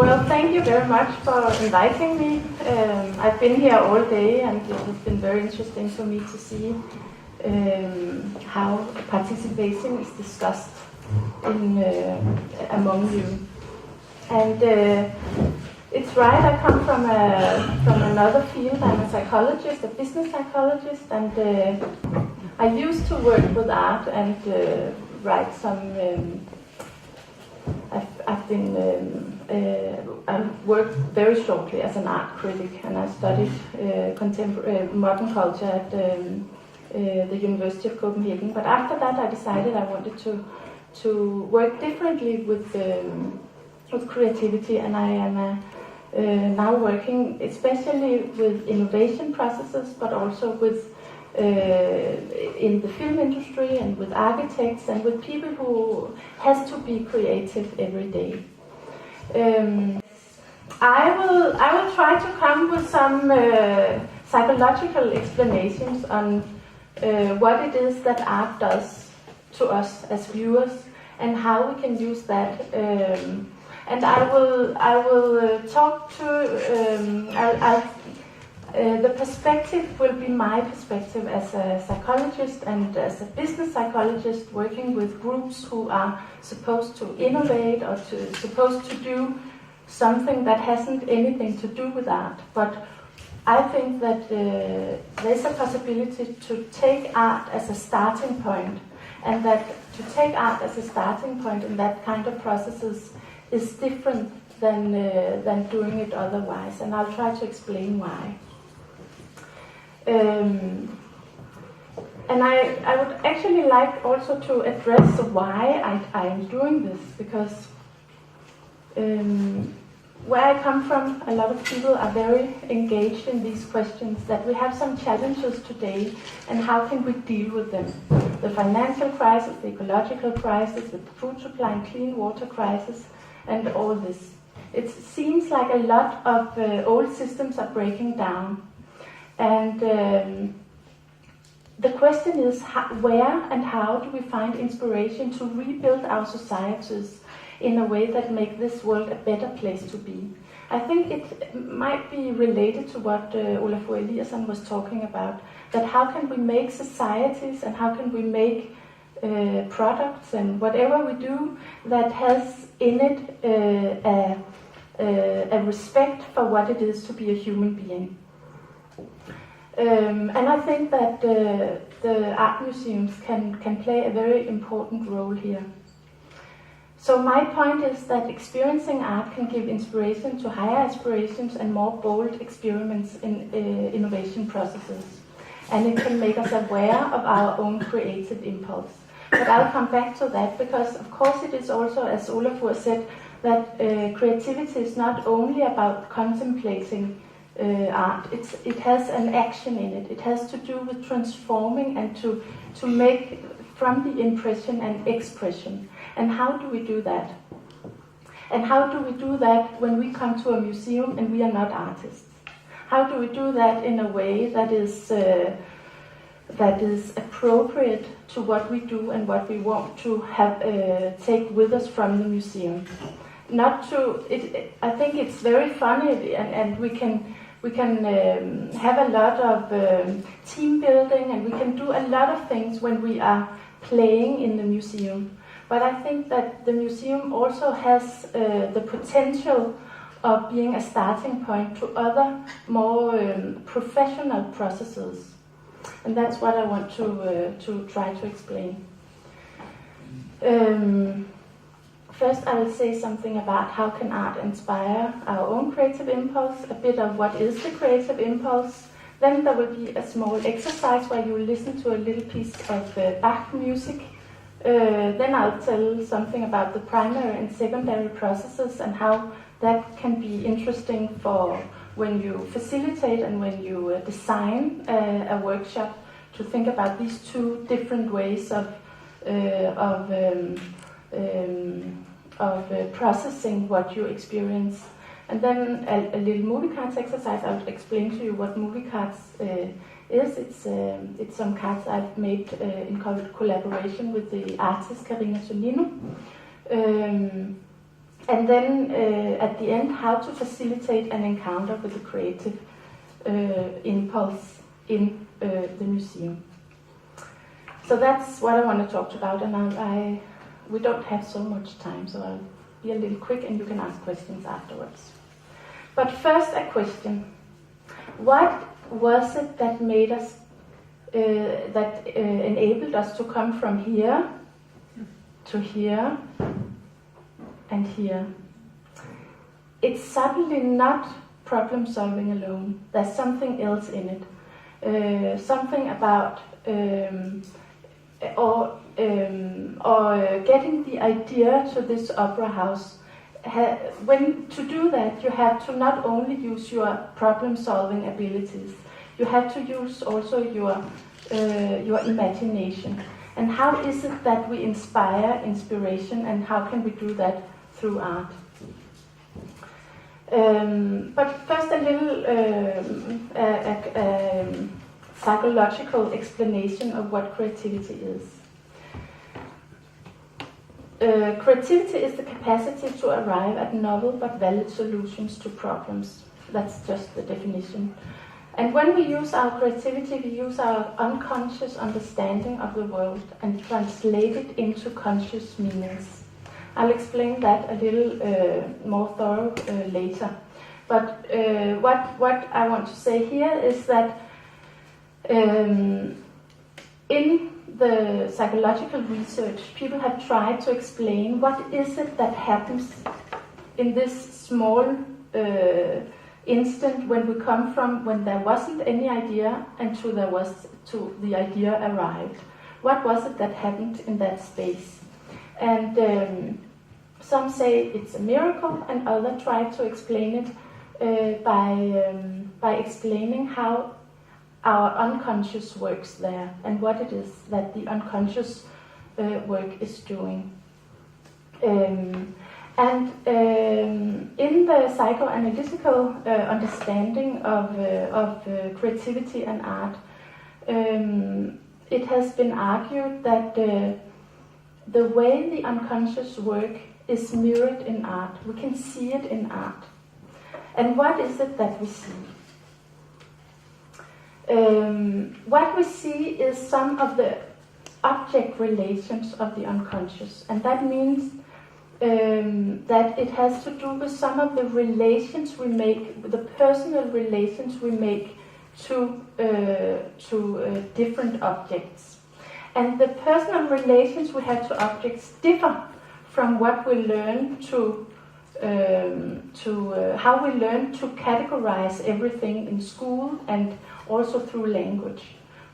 Well, thank you very much for inviting me. I've been here all day, and it has been very interesting for me to see how participation is discussed among you. And it's right, I come from another field. I'm a psychologist, a business psychologist, and I used to work with art and write some. I've worked very shortly as an art critic, and I studied contemporary modern culture at the University of Copenhagen. But after that, I decided I wanted to work differently with creativity, and I am now working especially with innovation processes, but also with in the film industry and with architects and with people who has to be creative every day. I will try to come with some psychological explanations on what it is that art does to us as viewers and how we can use that. And I will talk to the perspective will be my perspective as a psychologist and as a business psychologist working with groups who are supposed to innovate or supposed to do something that hasn't anything to do with art. But I think that there's a possibility to take art as a starting point, and that to take art as a starting point in that kind of processes is different than doing it otherwise, and I'll try to explain why. And I would actually like also to address why I am doing this, because where I come from, a lot of people are very engaged in these questions, that we have some challenges today, and how can we deal with them? The financial crisis, the ecological crisis, the food supply and clean water crisis, and all this. It seems like a lot of old systems are breaking down. And the question is, where and how do we find inspiration to rebuild our societies in a way that make this world a better place to be? I think it might be related to what Olafur Eliasson was talking about, that how can we make societies and how can we make products and whatever we do that has in it a respect for what it is to be a human being. And I think that the art museums can play a very important role here. So my point is that experiencing art can give inspiration to higher aspirations and more bold experiments in innovation processes. And it can make us aware of our own creative impulse. But I'll come back to that, because of course it is also, as Olafur said, that creativity is not only about contemplating art. It has an action in it. It has to do with transforming and to make from the impression and expression. And how do we do that? And how do we do that when we come to a museum and we are not artists? How do we do that in a way that is appropriate to what we do and what we want to have take with us from the museum? Not to. I think it's very funny, and we can have a lot of team building, and we can do a lot of things when we are playing in the museum. But I think that the museum also has the potential of being a starting point to other more professional processes. And that's what I want to try to explain. First, I will say something about how can art inspire our own creative impulse, a bit of what is the creative impulse. Then there will be a small exercise where you will listen to a little piece of Bach music. Then I'll tell something about the primary and secondary processes and how that can be interesting for when you facilitate and when you design a workshop, to think about these two different ways of processing what you experience. And then a little movie cards exercise. I'll explain to you what movie cards is. It's some cards I've made in collaboration with the artist Karina Sonino. and then at the end, how to facilitate an encounter with the creative impulse in the museum. So that's what I want to talk about, and we don't have so much time, so I'll be a little quick and you can ask questions afterwards. But first a question. What was it that made us, enabled us to come from here to here and here? It's certainly not problem solving alone. There's something else in it. Something about getting the idea to this opera house. When to do that, you have to not only use your problem-solving abilities, you have to use also your imagination. And how is it that we inspire inspiration, and how can we do that through art? But first, a little psychological explanation of what creativity is. Creativity is the capacity to arrive at novel but valid solutions to problems. That's just the definition. And when we use our creativity, we use our unconscious understanding of the world and translate it into conscious meanings. I'll explain that a little more thorough later. But what I want to say here is that in the psychological research, people have tried to explain what is it that happens in this small instant when we come from when there wasn't any idea and to the idea arrived. What was it that happened in that space? And some say it's a miracle, and others try to explain it by explaining how our unconscious works there and what it is that the unconscious work is doing. In the psychoanalytical understanding of creativity and art, it has been argued that the way the unconscious work is mirrored in art. We can see it in art. And what is it that we see? What we see is some of the object relations of the unconscious, and that means that it has to do with some of the relations we make, the personal relations we make to different objects. And the personal relations we have to objects differ from what we learn how we learn to categorize everything in school and also through language.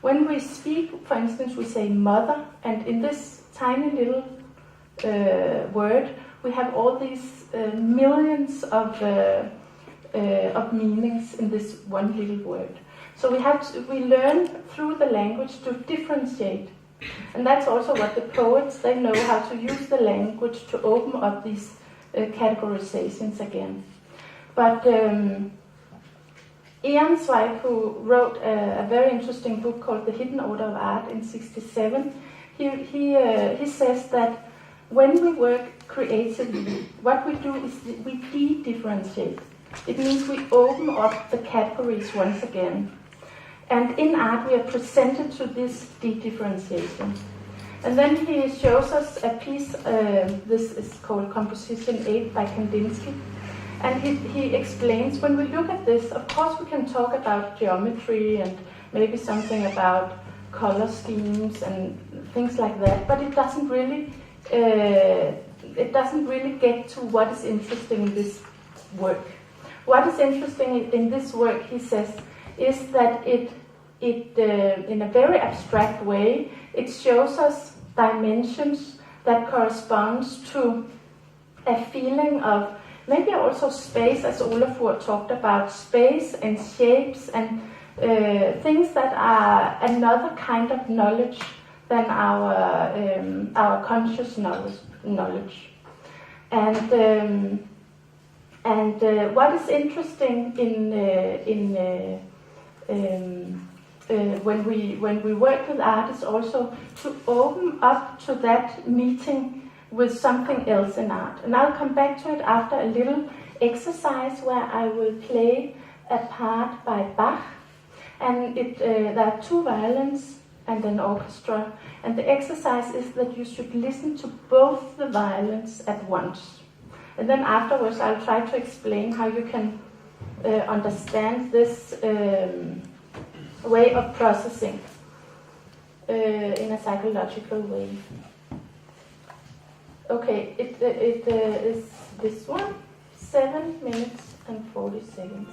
When we speak, for instance, we say mother, and in this tiny little word, we have all these millions of meanings in this one little word. So we learn through the language to differentiate. And that's also what the poets, they know how to use the language to open up these categorizations again. But Ian Zweig, who wrote a very interesting book called The Hidden Order of Art in '67, he says that when we work creatively, what we do is we de-differentiate. It means we open up the categories once again. And in art we are presented to this de-differentiation. And then he shows us a piece, this is called Composition 8 by Kandinsky. And he explains, when we look at this, of course we can talk about geometry and maybe something about color schemes and things like that, but it doesn't really get to what is interesting in this work. What is interesting in this work, he says, is that it in a very abstract way, it shows us dimensions that corresponds to a feeling of maybe also space, as Olafur talked about, space and shapes and things that are another kind of knowledge than our conscious knowledge. And what is interesting when we work with art is also to open up to that meeting with something else in art. And I'll come back to it after a little exercise where I will play a part by Bach. And there are 2 violins and an orchestra. And the exercise is that you should listen to both the violins at once. And then afterwards I'll try to explain how you can understand this way of processing in a psychological way. Okay, it is this one, 7 minutes and 40 seconds.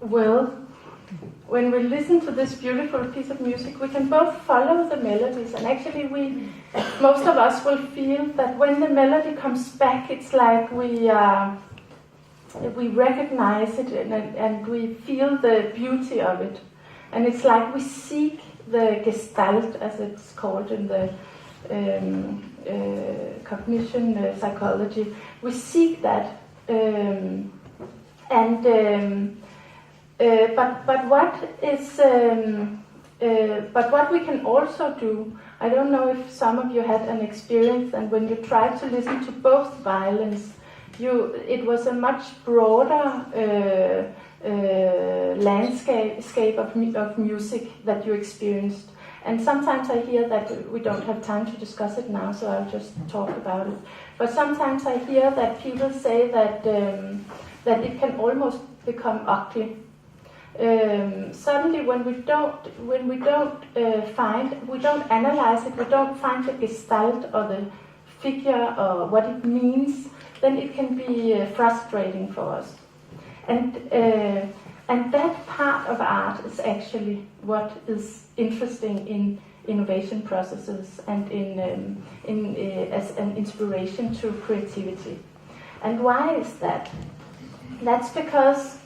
Well, when we listen to this beautiful piece of music, we can both follow the melodies, and actually most of us will feel that when the melody comes back, it's like we recognize it and we feel the beauty of it. And it's like we seek the gestalt, as it's called in the cognition psychology. We seek that. But what we can also do, I don't know if some of you had an experience, and when you tried to listen to both violins, it was a much broader landscape of music that you experienced. And sometimes I hear that we don't have time to discuss it now, so I'll just talk about it. But sometimes I hear that people say that it can almost become ugly. Suddenly, when we don't analyze it, we don't find the gestalt or the figure or what it means, then it can be frustrating for us. And that part of art is actually what is interesting in innovation processes and as an inspiration to creativity. And why is that? That's because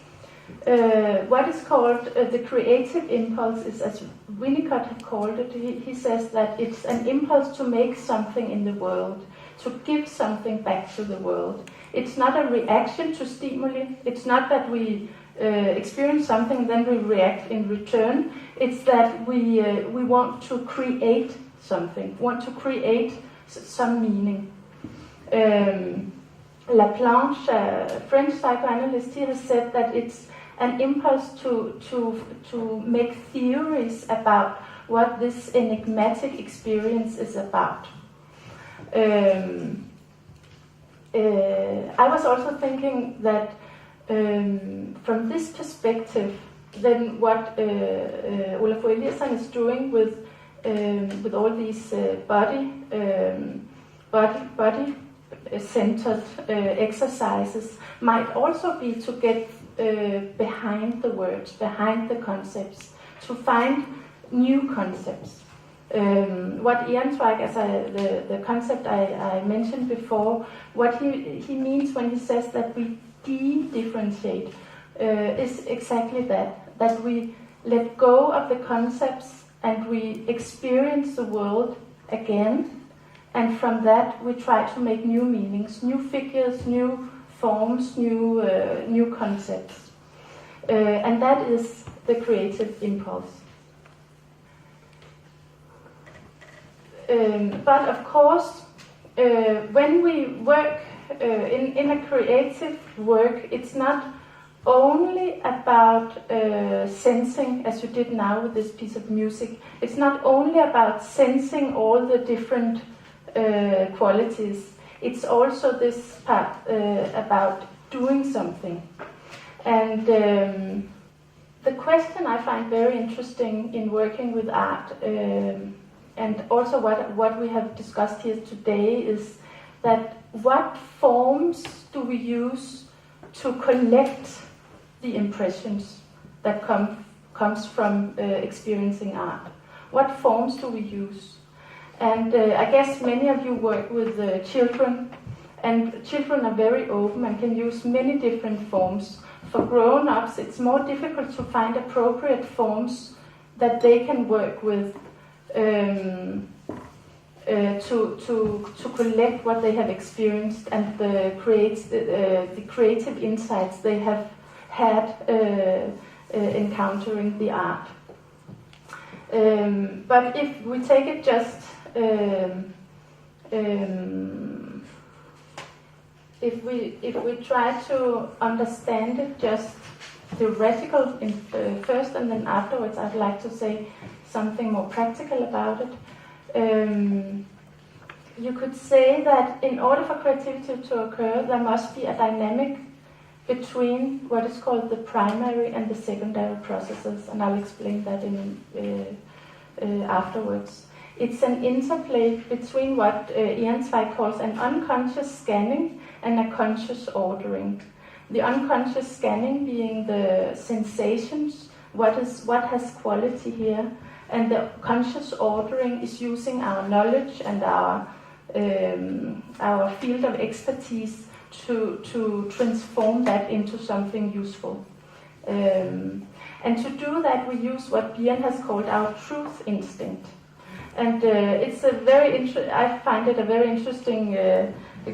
what is called the creative impulse is, as Winnicott had called it, he says that it's an impulse to make something in the world, to give something back to the world. It's not a reaction to stimuli. It's not that we experience something, then we react in return. It's that we want to create something, want to create some meaning. Laplanche, a French psychoanalyst, he has said that it's an impulse to make theories about what this enigmatic experience is about. I was also thinking that from this perspective, then what Olafur Eliasson is doing with all these body-centered exercises might also be to get behind the words, behind the concepts, to find new concepts. What Ehrenzweig, as the concept I mentioned before, what he means when he says that we de-differentiate is exactly that we let go of the concepts and we experience the world again, and from that we try to make new meanings, new figures, new forms, new concepts. And that is the creative impulse. But of course, when we work in a creative work, it's not only about sensing, as you did now with this piece of music. It's not only about sensing all the different qualities. It's also this part about doing something. And the question I find very interesting in working with art, and also what we have discussed here today, is that what forms do we use to collect the impressions that comes from experiencing art? What forms do we use? And I guess many of you work with children, and children are very open and can use many different forms. For grown-ups, it's more difficult to find appropriate forms that they can work with to collect what they have experienced and the creative insights they have had encountering the art. But if we take it just if we try to understand it just theoretical first, and then afterwards I'd like to say something more practical about it. You could say that in order for creativity to occur, there must be a dynamic between what is called the primary and the secondary processes, and I'll explain that afterwards. It's an interplay between what Ehrenzweig calls an unconscious scanning and a conscious ordering. The unconscious scanning being the sensations, what has quality here, and the conscious ordering is using our knowledge and our field of expertise to transform that into something useful. And to do that, we use what Bjørn has called our truth instinct. And it's a I find it a very interesting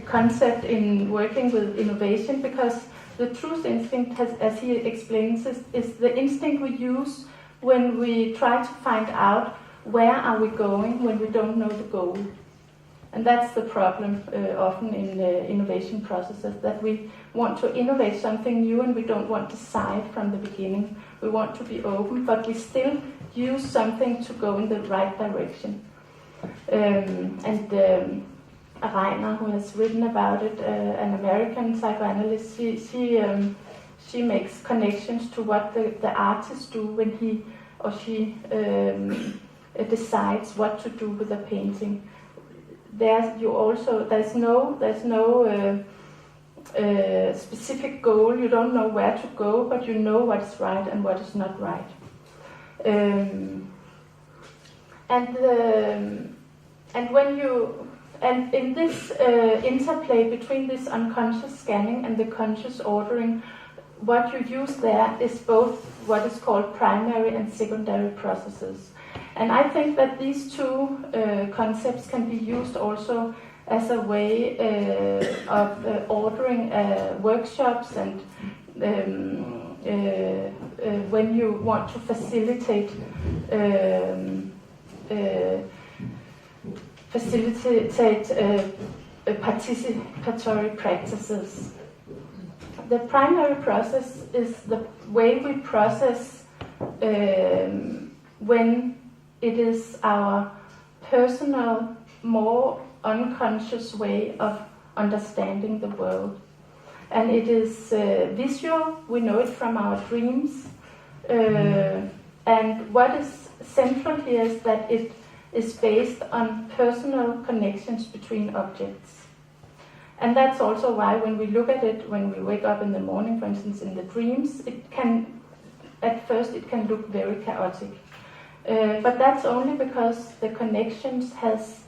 concept in working with innovation, because the truth instinct, as he explains, is the instinct we use when we try to find out where are we going when we don't know the goal. And that's the problem often in innovation processes, that we want to innovate something new and we don't want to decide from the beginning. We want to be open, but we still use something to go in the right direction. Reiner, who has written about it, an American psychoanalyst, she makes connections to what the artist do when he or she decides what to do with a painting. There's no specific goal. You don't know where to go, but you know what is right and what is not right. And in this interplay between this unconscious scanning and the conscious ordering, what you use there is both what is called primary and secondary processes. And I think that these two concepts can be used also as a way of ordering workshops, and when you want to facilitate participatory practices. The primary process is the way we process when it is our personal, more unconscious way of understanding the world. And it is visual, we know it from our dreams. And what is central here is that it is based on personal connections between objects. And that's also why when we look at it, when we wake up in the morning, for instance, in the dreams, at first it can look very chaotic. But that's only because the connections has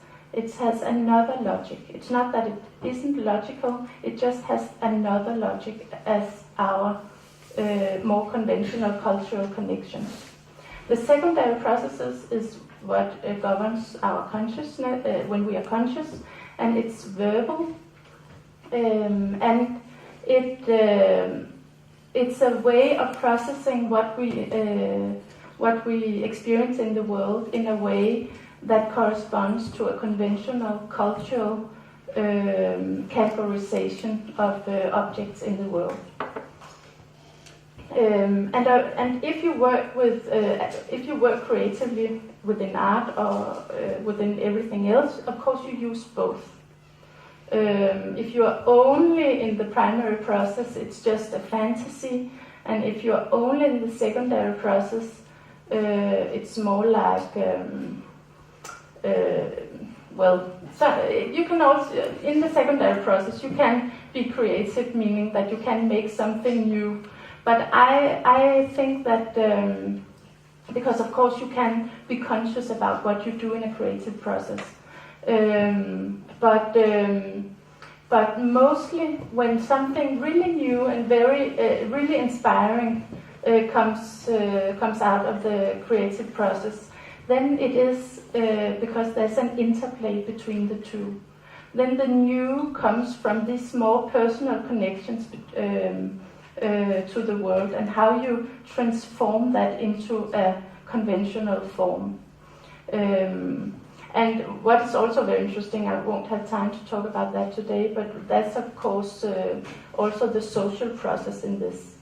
another logic. It's not that it isn't logical, it just has another logic as our more conventional cultural connections. The secondary processes is what governs our consciousness when we are conscious, and it's verbal, and it's a way of processing what we experience in the world in a way that corresponds to a conventional cultural categorization of objects in the world. And if you work creatively within art or within everything else, of course you use both. If you are only in the primary process, it's just a fantasy, and if you are only in the secondary process, it's more like you can also, in the secondary process, you can be creative, meaning that you can make something new. But I think that because of course you can be conscious about what you do in a creative process, but mostly when something really new and very really inspiring comes out of the creative process, then it is because there's an interplay between the two. Then the new comes from these more personal connections to the world, and how you transform that into a conventional form. And what is also very interesting, I won't have time to talk about that today, but that's of course also the social process in this.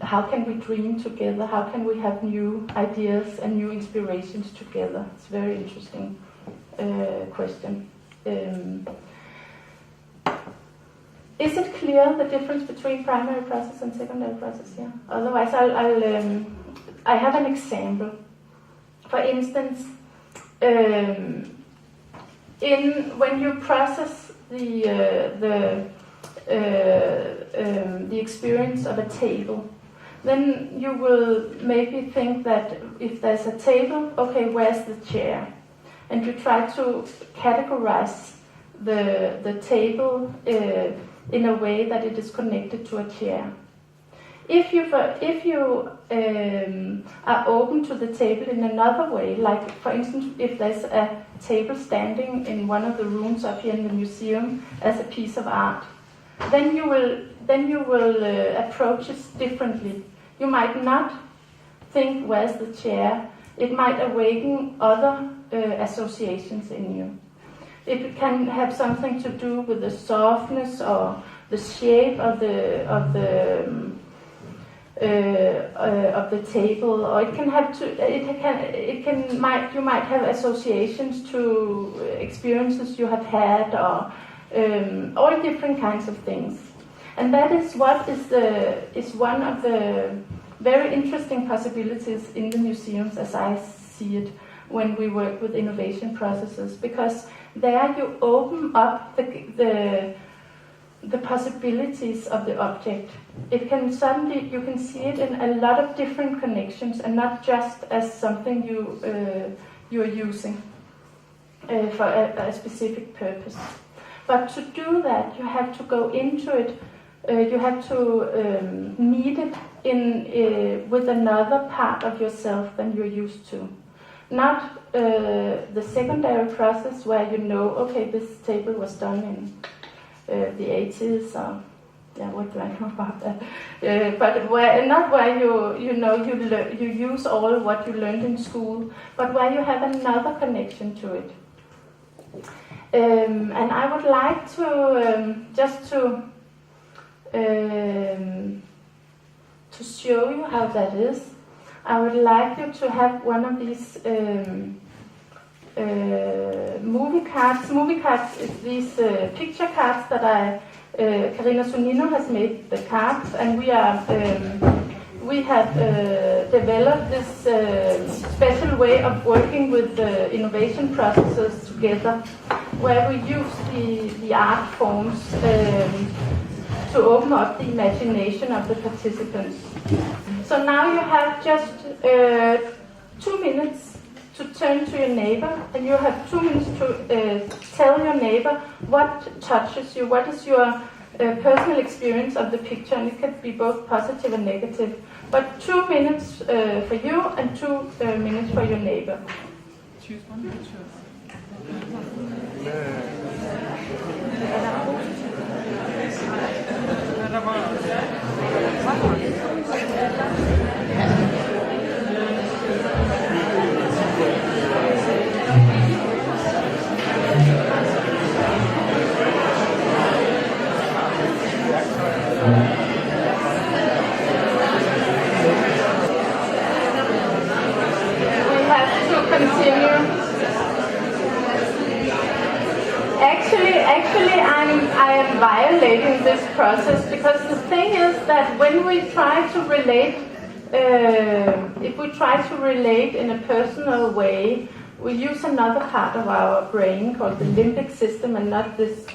How can we dream together? How can we have new ideas and new inspirations together? It's a very interesting question. Is it clear the difference between primary process and secondary process here? Otherwise, I have an example. For instance, when you process the the experience of a table, then you will maybe think that if there's a table, okay, where's the chair? And you try to categorize the table in a way that it is connected to a chair. If you are open to the table in another way, like for instance, if there's a table standing in one of the rooms up here in the museum as a piece of art, then you will approach it differently. You might not think, where's the chair? It might awaken other associations in you. It can have something to do with the softness or the shape of the table, or it can have you might have associations to experiences you have had, or all different kinds of things. And that is what is one of the very interesting possibilities in the museums, as I see it, when we work with innovation processes, because there you open up the possibilities of the object. It can suddenly, you can see it in a lot of different connections, and not just as something you're using for a specific purpose. But to do that, you have to go into it. You have to meet it with another part of yourself than you're used to. Not the secondary process where you know, okay, this table was done in the 80s, or what do I know about that? But not where you use all what you learned in school, but where you have another connection to it. And I would like to just to show you how that is. I would like you to have one of these movie cards. Movie cards is these picture cards that Carina Sonino has made the cards, and we have developed this special way of working with the innovation processes together, where we use the art forms to open up the imagination of the participants. So now you have just 2 minutes to turn to your neighbor, and you have 2 minutes to tell your neighbor what touches you, what is your personal experience of the picture, and it could be both positive and negative. But 2 minutes for you and 2 minutes for your neighbor. Choose one picture. Actually, I am violating this process, because the thing is that when we try to relate, if we try to relate in a personal way, we use another part of our brain called the limbic system, and not this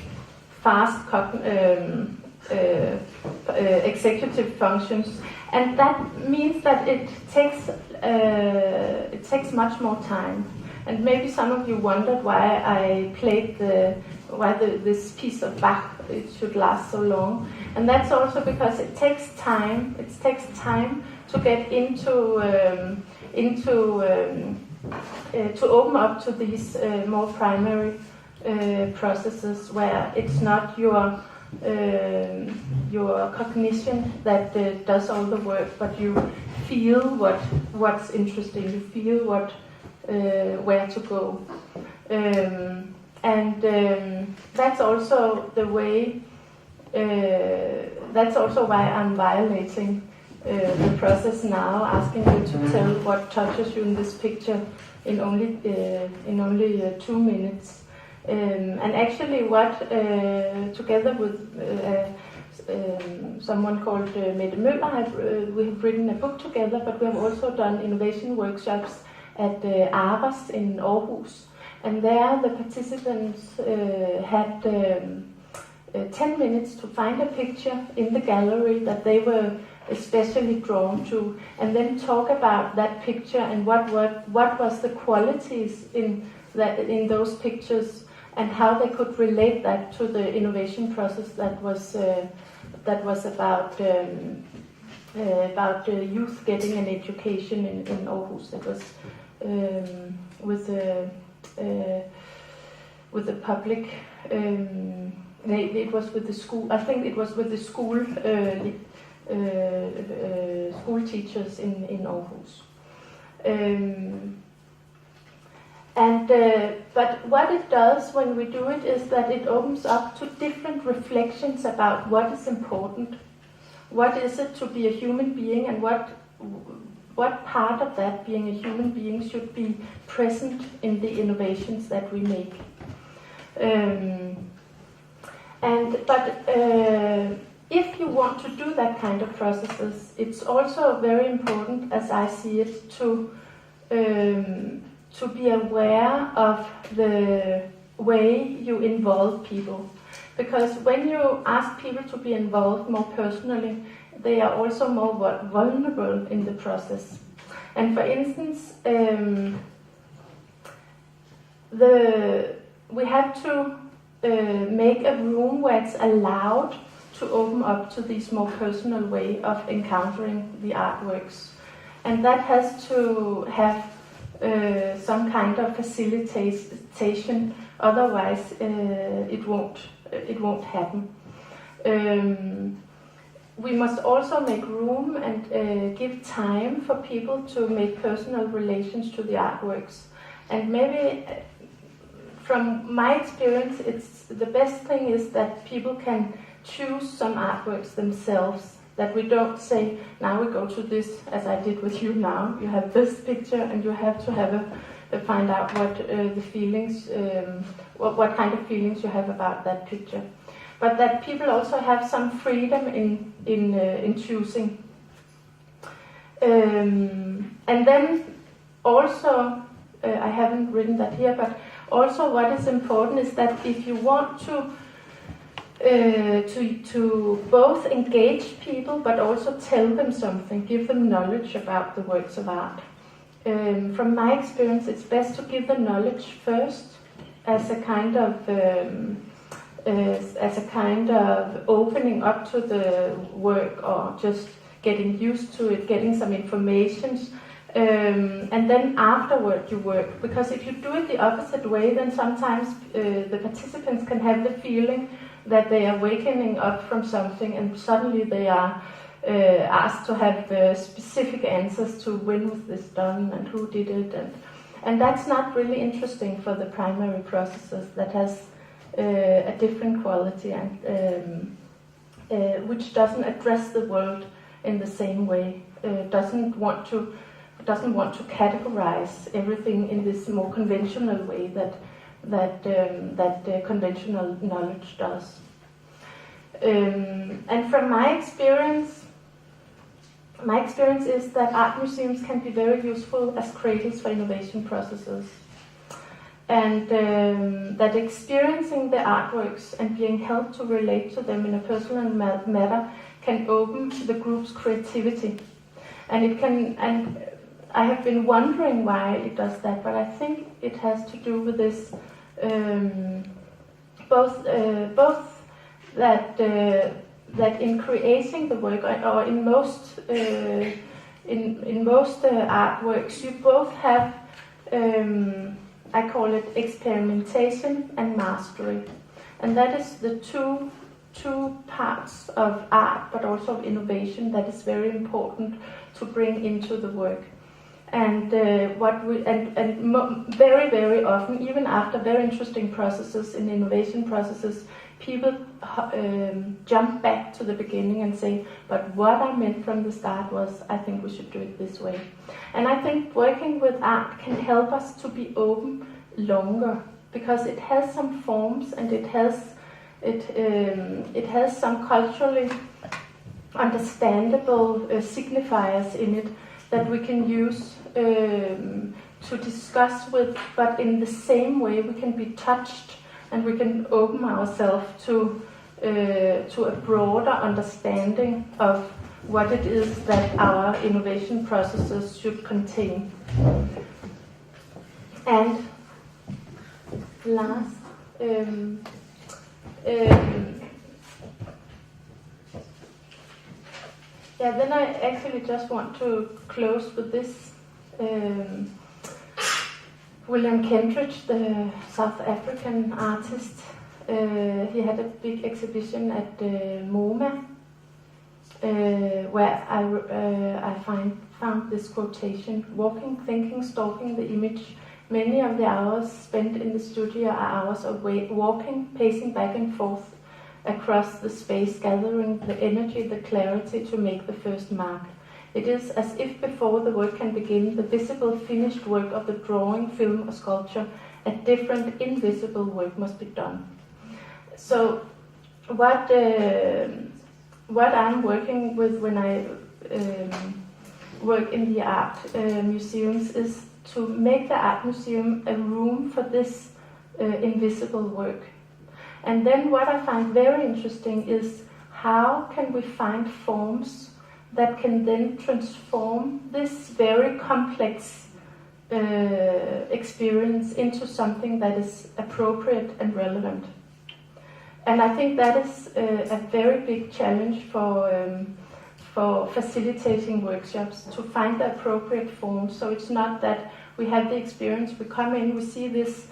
fast executive functions. And that means that it takes much more time. And maybe some of you wondered why I played this piece of Bach, it should last so long. And that's also because it takes time. It takes time to get to open up to these more primary processes, where it's not your cognition that does all the work, but you feel what's interesting. You feel where to go. That's also the way. That's also why I'm violating the process now, asking you to tell what touches you in this picture in only 2 minutes. And actually, together with someone called Mette Møller, we have written a book together, but we have also done innovation workshops at Aros in Aarhus. And there the participants had 10 minutes to find a picture in the gallery that they were especially drawn to, and then talk about that picture and what was the qualities in those pictures, and how they could relate that to the innovation process that was about youth getting an education in Aarhus. It was with the public. It was with the school. I think it was with the school school teachers in Aarhus. But what it does when we do it is that it opens up to different reflections about what is important, what is it to be a human being, and what part of that being a human being should be present in the innovations that we make. If you want to do that kind of processes, it's also very important, as I see it, to be aware of the way you involve people. Because when you ask people to be involved more personally, they are also more vulnerable in the process. And for instance, we have to make a room where it's allowed to open up to this more personal way of encountering the artworks. And that has to have some kind of facilitation, otherwise it won't happen. We must also make room and give time for people to make personal relations to the artworks. And maybe from my experience, it's the best thing is that people can choose some artworks themselves, that we don't say, now we go to this, as I did with you now, you have this picture and you have to find out what the feelings, what kind of feelings you have about that picture. But that people also have some freedom in choosing. And then also, I haven't written that here, but also what is important is that if you want to both engage people but also tell them something, give them knowledge about the works of art. From my experience, it's best to give the knowledge first as a kind of opening up to the work, or just getting used to it, getting some information, and then afterward you work. Because if you do it the opposite way, then sometimes the participants can have the feeling that they are waking up from something, and suddenly they are asked to have specific answers to when was this done and who did it, and that's not really interesting for the primary processes that has a different quality and which doesn't address the world in the same way, doesn't want to categorize everything in this more conventional way that conventional knowledge does. And from my experience is that art museums can be very useful as cradles for innovation processes. And that experiencing the artworks and being helped to relate to them in a personal manner can open the group's creativity. And it can, and I have been wondering why it does that, but I think it has to do with this, both that in creating the work, or in most artworks, you both have, I call it experimentation and mastery, and that is the two parts of art, but also of innovation, that is very important to bring into the work. And very, very often, even after very interesting processes in innovation processes, people jump back to the beginning and say, but what I meant from the start was, I think we should do it this way. And I think working with art can help us to be open longer, because it has some forms and it has some culturally understandable signifiers in it that we can use to discuss with, but in the same way we can be touched and we can open ourselves to to a broader understanding of what it is that our innovation processes should contain. And last, then I actually just want to close with this. William Kentridge, the South African artist, he had a big exhibition at MoMA, where I found this quotation: "Walking, thinking, stalking the image. Many of the hours spent in the studio are hours of walking, pacing back and forth across the space, gathering the energy, the clarity to make the first mark. It is as if before the work can begin, the visible finished work of the drawing, film or sculpture, a different invisible work must be done." So what I'm working with when I work in the art museums is to make the art museum a room for this invisible work. And then what I find very interesting is how can we find forms that can then transform this very complex experience into something that is appropriate and relevant. And I think that is a very big challenge for facilitating workshops, to find the appropriate form. So it's not that we have the experience, we come in, we see this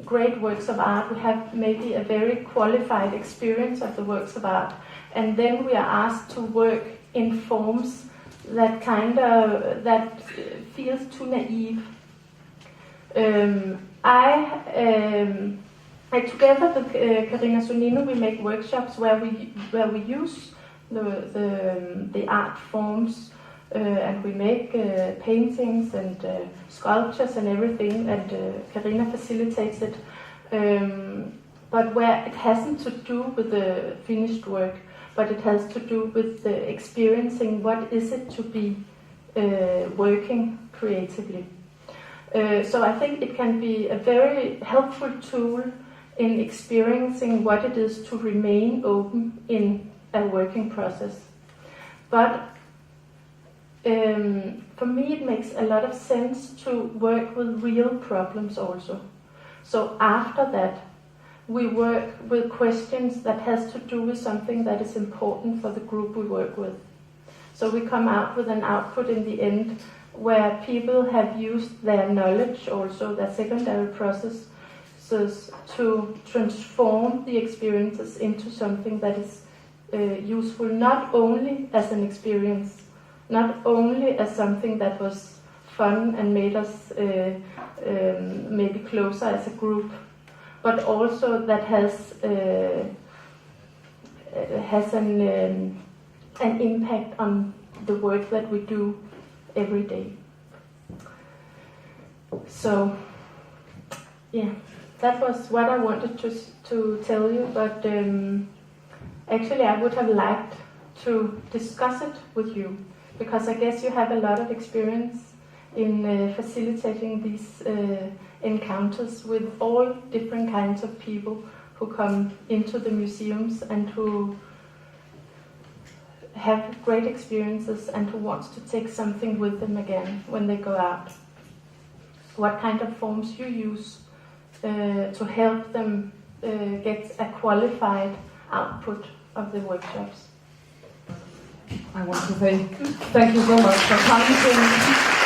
great works of art, we have maybe a very qualified experience of the works of art, and then we are asked to work in forms that feels too naive. Together with Karina Sonino, we make workshops where we use the art forms, and we make paintings and sculptures and everything, and Karina facilitates it. But where it hasn't to do with the finished work, but it has to do with the experiencing what is it to be working creatively. So I think it can be a very helpful tool in experiencing what it is to remain open in a working process. But for me it makes a lot of sense to work with real problems also. So after that, we work with questions that has to do with something that is important for the group we work with. So we come out with an output in the end where people have used their knowledge, also their secondary processes, to transform the experiences into something that is useful, not only as an experience, not only as something that was fun and made us maybe closer as a group, but also that has an impact on the work that we do every day. So, yeah, that was what I wanted to tell you, but actually I would have liked to discuss it with you, because I guess you have a lot of experience in facilitating these encounters with all different kinds of people who come into the museums and who have great experiences and who wants to take something with them again when they go out. What kind of forms you use to help them get a qualified output of the workshops. I want to say thank you so much for coming to